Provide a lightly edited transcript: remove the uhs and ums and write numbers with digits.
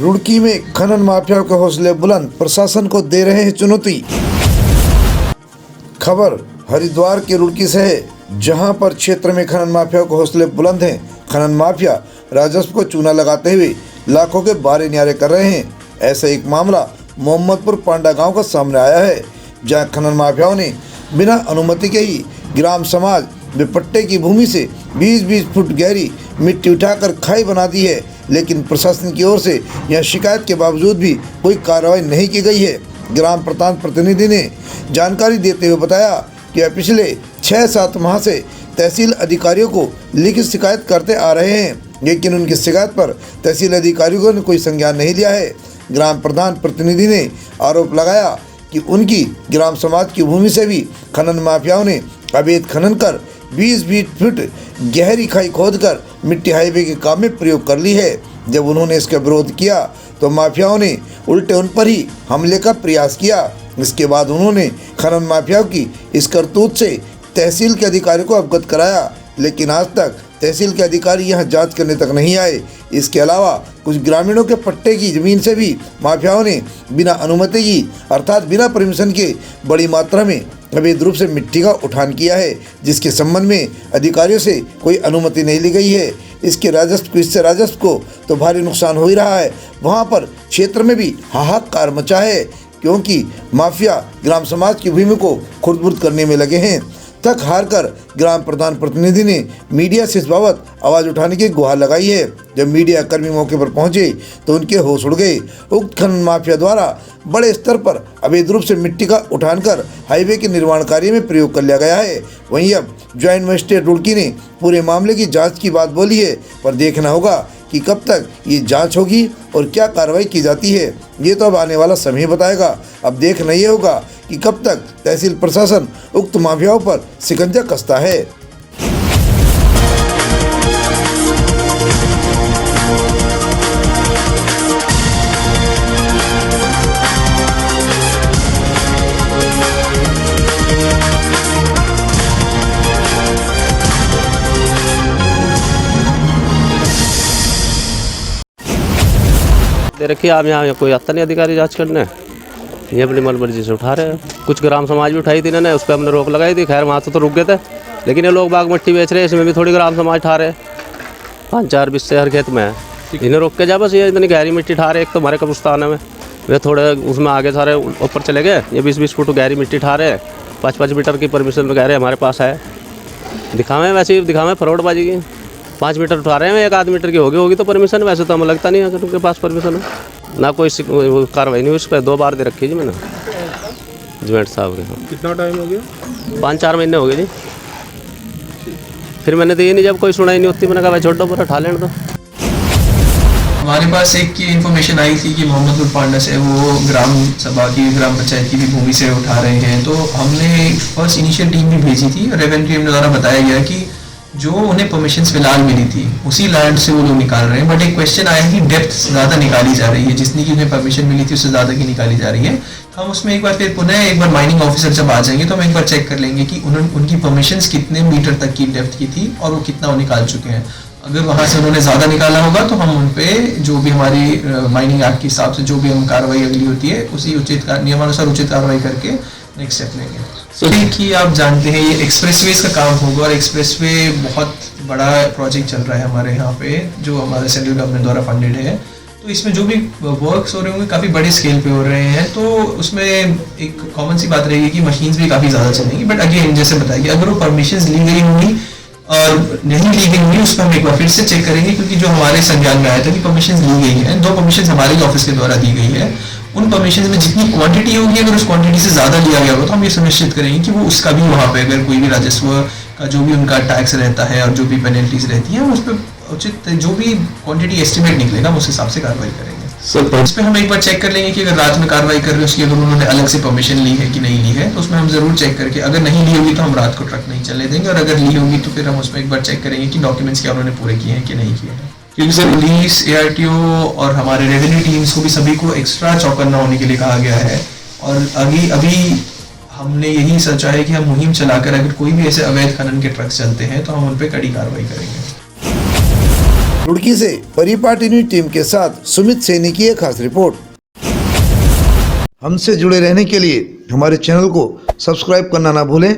रुड़की में खनन माफियाओं के हौसले बुलंद, प्रशासन को दे रहे हैं चुनौती। खबर हरिद्वार के रुड़की से है, जहां पर क्षेत्र में खनन माफियाओं के हौसले बुलंद हैं। खनन माफिया राजस्व को चूना लगाते हुए लाखों के बारे न्यारे कर रहे हैं। ऐसा एक मामला मोहम्मदपुर पांडा गांव का सामने आया है, जहां खनन माफियाओं ने बिना अनुमति के ही ग्राम समाज में पट्टे की भूमि से 20-20 फुट गहरी मिट्टी उठाकर खाई बना दी है। लेकिन प्रशासन की ओर से यह शिकायत के बावजूद भी कोई कार्रवाई नहीं की गई है। ग्राम प्रधान प्रतिनिधि ने जानकारी देते हुए बताया कि पिछले 6-7 माह से तहसील अधिकारियों को लिखित शिकायत करते आ रहे हैं, लेकिन उनकी शिकायत पर तहसील अधिकारियों ने कोई संज्ञान नहीं लिया है। ग्राम प्रधान प्रतिनिधि ने आरोप लगाया कि उनकी ग्राम समाज की भूमि से भी खनन माफियाओं ने अवैध खनन कर 20-20 फुट गहरी खाई खोदकर मिट्टी हाईवे के काम में प्रयोग कर ली है। जब उन्होंने इसका विरोध किया तो माफियाओं ने उल्टे उन पर ही हमले का प्रयास किया। इसके बाद उन्होंने खनन माफियाओं की इस करतूत से तहसील के अधिकारी को अवगत कराया, लेकिन आज तक तहसील के अधिकारी यहां जांच करने तक नहीं आए। इसके अलावा कुछ ग्रामीणों के पट्टे की जमीन से भी माफियाओं ने बिना अनुमति की अर्थात बिना परमिशन के बड़ी मात्रा में अवैध रूप से मिट्टी का उठान किया है, जिसके संबंध में अधिकारियों से कोई अनुमति नहीं ली गई है। इससे राजस्व को तो भारी नुकसान हो ही रहा है। वहां पर क्षेत्र में भी हाहाकार मचा है, क्योंकि माफिया ग्राम समाज की भूमि को खुर्द-बुर्द करने में लगे हैं। थक हार कर ग्राम प्रधान प्रतिनिधि ने मीडिया से इस बाबत आवाज़ उठाने की गुहार लगाई है। जब मीडिया कर्मी मौके पर पहुंचे तो उनके होश उड़ गए। उक्त खनन माफिया द्वारा बड़े स्तर पर अवैध रूप से मिट्टी का उठान कर हाईवे के निर्माण कार्य में प्रयोग कर लिया गया है। वहीं अब ज्वाइंट मजिस्ट्रेट रुड़की ने पूरे मामले की जाँच की बात बोली है, पर देखना होगा कि कब तक ये जांच होगी और क्या कार्रवाई की जाती है। ये तो अब आने वाला समय बताएगा। अब देखना ये होगा कि कब तक तहसील प्रशासन उक्त माफियाओं पर शिकंजा कसता है। दे रखी आप यहाँ कोई आता नहीं अधिकारी जांच करने, ये अपनी मनमर्जी से उठा रहे हैं। कुछ ग्राम समाज भी उठाई थी इन्होंने, उस पर हमने रोक लगाई थी। खैर वहाँ तो रुक गए थे, लेकिन ये लोग बाग मिट्टी बेच रहे हैं, इसमें भी थोड़ी ग्राम समाज उठा रहे हैं। 5-4 बिस्से हर खेत में है, इन्हें रोक के जा बस। ये इतनी गहरी मिट्टी उठा रहे हैं। एक तो हमारे कब्रिस्तान में वे थोड़े उसमें आगे सारे ऊपर चले गए। ये 20-20 फुट गहरी मिट्टी उठा रहे हैं। 5-5 मीटर की परमिशन कह रहे हैं हमारे पास है। दिखावे वैसे ही दिखावे फरोडबाजी की। 5 मीटर उठा रहे हैं, 1 मीटर की होगी तो परमिशन। वैसे तो हमें लगता नहीं है कि उनके पास परमिशन है। ना कोई कार्रवाई नहीं हुई उस पर। 2 बार दे रखी जी मैंने ज्वाइंट साहब के। कितना टाइम हो गया? 5-4 महीने हो गए जी। फिर मैंने दी नहीं, जब कोई सुनाई नहीं होती मैंने कहा भाई छोड़ दो, पूरा उठा लेने दो। हमारे पास एक इन्फॉर्मेशन आई थी कि मोहम्मदपुर पांडा से वो ग्राम सभा की ग्राम पंचायत की भी भूमि से उठा रहे हैं। तो हमने फर्स्ट इनिशियल टीम भी भेजी थी। रेवेन्यू टीम द्वारा बताया गया कि जो उन्हें परमिशंस फिलहाल मिली थी उसी लैंड से वो लोग निकाल रहे हैं। बट एक क्वेश्चन आया कि डेप्थ ज़्यादा निकाली जा रही है, जितनी की उन्हें परमिशन मिली थी उससे ज़्यादा की निकाली जा रही है। तो हम उसमें एक बार फिर पुनः एक बार माइनिंग ऑफिसर जब आ जाएंगे तो हम एक बार चेक कर लेंगे कि उनकी परमिशंस कितने मीटर तक की डेप्थ की थी और वो कितना वो निकाल चुके हैं। अगर वहाँ से उन्होंने ज़्यादा निकाला होगा तो हम उन पर जो भी हमारी माइनिंग एक्ट के हिसाब से जो भी हम कार्रवाई अगली होती है उसी नियमानुसार उचित कार्रवाई करके नेक्स्ट स्टेप लेंगे। कि आप जानते हैं ये एक्सप्रेसवेज का काम होगा और एक्सप्रेसवे बहुत बड़ा प्रोजेक्ट चल रहा है हमारे यहाँ पे, जो हमारे सेंट्रल गवर्नमेंट द्वारा फंडेड है। तो इसमें जो भी वर्क्स हो रहे होंगे काफ़ी बड़े स्केल पे हो रहे हैं। तो उसमें एक कॉमन सी बात रहेगी कि मशीन्स भी काफ़ी ज़्यादा चलेंगी। बट अगेन जैसे बताइए, अगर वो परमिशंस ली गई होंगी और नहीं ली गई होंगी उस पर हम एक बार फिर से चेक करेंगे, क्योंकि जो हमारे संज्ञान में आया था कि परमिशंस ली गई हैं, 2 परमिशंस हमारे ऑफिस के द्वारा दी गई है। उन परमिशन में जितनी क्वांटिटी होगी, अगर उस क्वांटिटी से ज़्यादा लिया गया हो तो हम ये सुनिश्चित करेंगे कि वो उसका भी वहाँ पे अगर कोई भी राजस्व का जो भी उनका टैक्स रहता है और जो भी पेनल्टीज रहती हैं उस पर उचित जो भी क्वांटिटी एस्टिमेट निकलेगा हम उस हिसाब से कार्रवाई करेंगे। इस पर हम एक बार चेक कर लेंगे कि अगर रात में कार्रवाई कर रहे हैं उसकी अगर उन्होंने अलग से परमिशन ली है कि नहीं ली है, तो उसमें हम जरूर चेक करके, अगर नहीं ली होगी तो हम रात को ट्रक नहीं चलने देंगे, और अगर ली होगी तो फिर हम उसमें एक बार चेक करेंगे कि डॉक्यूमेंट्स क्या उन्होंने पूरे किए हैं कि नहीं किए हैं। क्योंकि सर पुलिस, ARTO और हमारे रेवेन्यू टीम्स को भी सभी को एक्स्ट्रा चौकन्ना होने के लिए कहा गया है। और अभी हमने यही सोचा है कि हम मुहिम चलाकर अगर कोई भी ऐसे अवैध खनन के ट्रक चलते हैं तो हम उन पर कड़ी कार्रवाई करेंगे। रुड़की से परिपाटी न्यूज टीम के साथ सुमित सैनी की एक खास रिपोर्ट। हमसे जुड़े रहने के लिए हमारे चैनल को सब्सक्राइब करना ना भूलें